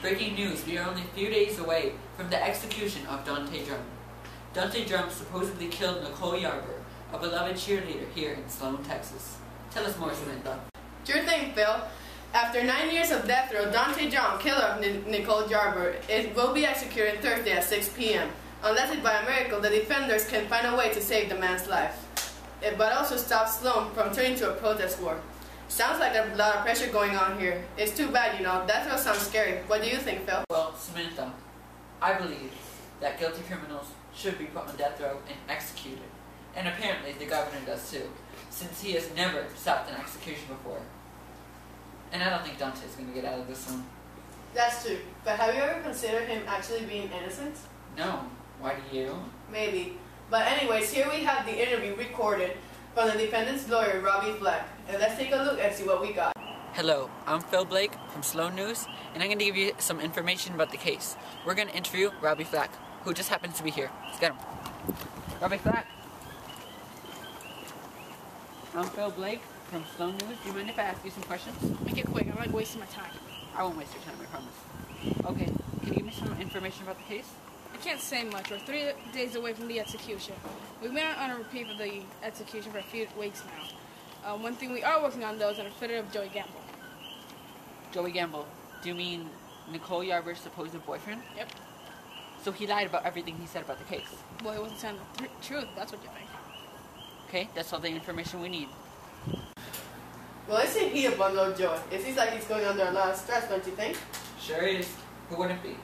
Breaking news, we are only a few days away from the execution of Dante Drum. Dante Drum supposedly killed Nicole Yarber, a beloved cheerleader here in Slone, Texas. Tell us more, Samantha. Sure thing, Phil. After 9 years of death row, Dante Drum, killer of Nicole Yarber, will be executed Thursday at 6 p.m. Unless if by a miracle the defenders can find a way to save the man's life. But also stop Slone from turning to a protest war. Sounds like a lot of pressure going on here. It's too bad, you know. Death row sounds scary. What do you think, Phil? Well, Samantha, I believe that guilty criminals should be put on death row and executed. And apparently the governor does too, since he has never stopped an execution before. And I don't think Dante's going to get out of this one. That's true. But have you ever considered him actually being innocent? No. Why do you? Maybe. But anyways, here we have the interview recorded from the defendant's lawyer, Robby Flack. And let's take a look and see what we got. Hello, I'm Phil Blake from Slone News, and I'm going to give you some information about the case. We're going to interview Robby Flack, who just happens to be here. Let's get him. Robby Flack. I'm Phil Blake from Slone News. Do you mind if I ask you some questions? Make it quick. I'm like wasting my time. I won't waste your time, I promise. Okay, can you give me some information about the case? I can't say much. We're 3 days away from the execution. We've been on a repeat of the execution for a few weeks now. One thing we are working on, though, is an affidavit of Joey Gamble. Joey Gamble? Do you mean Nicole Yarber's supposed boyfriend? Yep. So he lied about everything he said about the case? Well, he wasn't telling the truth. That's what you think. Okay, that's all the information we need. Well, isn't he a bundle of joy? It seems like he's going under a lot of stress, don't you think? Sure is. Who wouldn't be?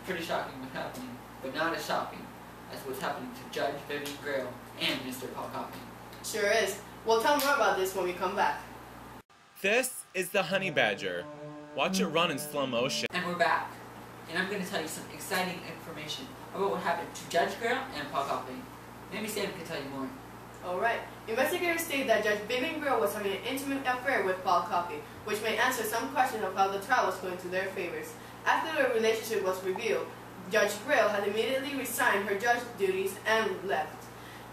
Pretty shocking what's happening, but not as shocking as what's happening to Judge Vivian Grail and Mr. Paul Coffey. Sure is. We'll tell more about this when we come back. This is the honey badger. Watch it run in slow motion. And we're back. And I'm going to tell you some exciting information about what happened to Judge Grail and Paul Coffey. Maybe Sam can tell you more. Alright. Investigators state that Judge Vivian Grail was having an intimate affair with Paul Coffey, which may answer some questions of how the trial was going to their favors. After the relationship was revealed, Judge Grail had immediately resigned her judge duties and left.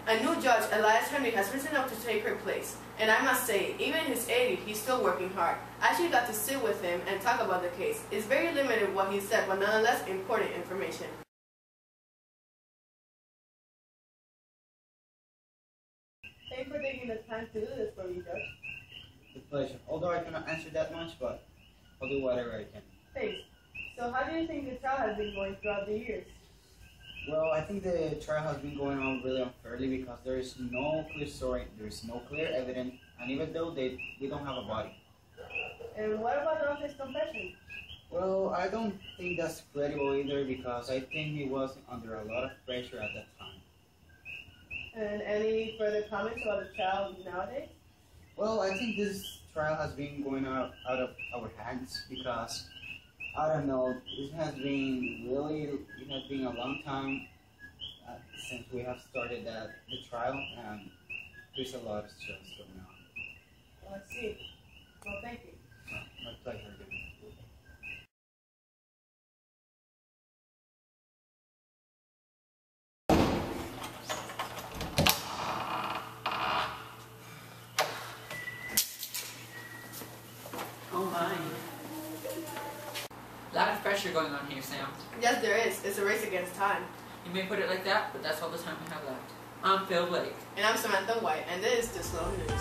A new judge, Elias, has risen up to take her place. And I must say, even in his 80s, he's still working hard. I actually got to sit with him and talk about the case. It's very limited what he said, but nonetheless important information. Thanks for taking the time to do this for me, Judge. With pleasure. Although I cannot answer that much, but I'll do whatever I can. Thanks. So how do you think the trial has been going throughout the years? Well, I think the trial has been going on really unfairly because there is no clear story, there is no clear evidence, and even though they don't have a body. And what about Dante's confession? Well, I don't think that's credible either because I think he was under a lot of pressure at that time. And any further comments about the trial nowadays? Well, I think this trial has been going out of our hands because I don't know, it has been a long time since we have started the trial, and there's a lot of stress going on. Well, I see. Well, thank you. My pleasure. Oh my. A lot of pressure going on here, Sam. Yes, there is. It's a race against time. You may put it like that, but that's all the time we have left. I'm Phil Blake. And I'm Samantha White, and this is the Slone News.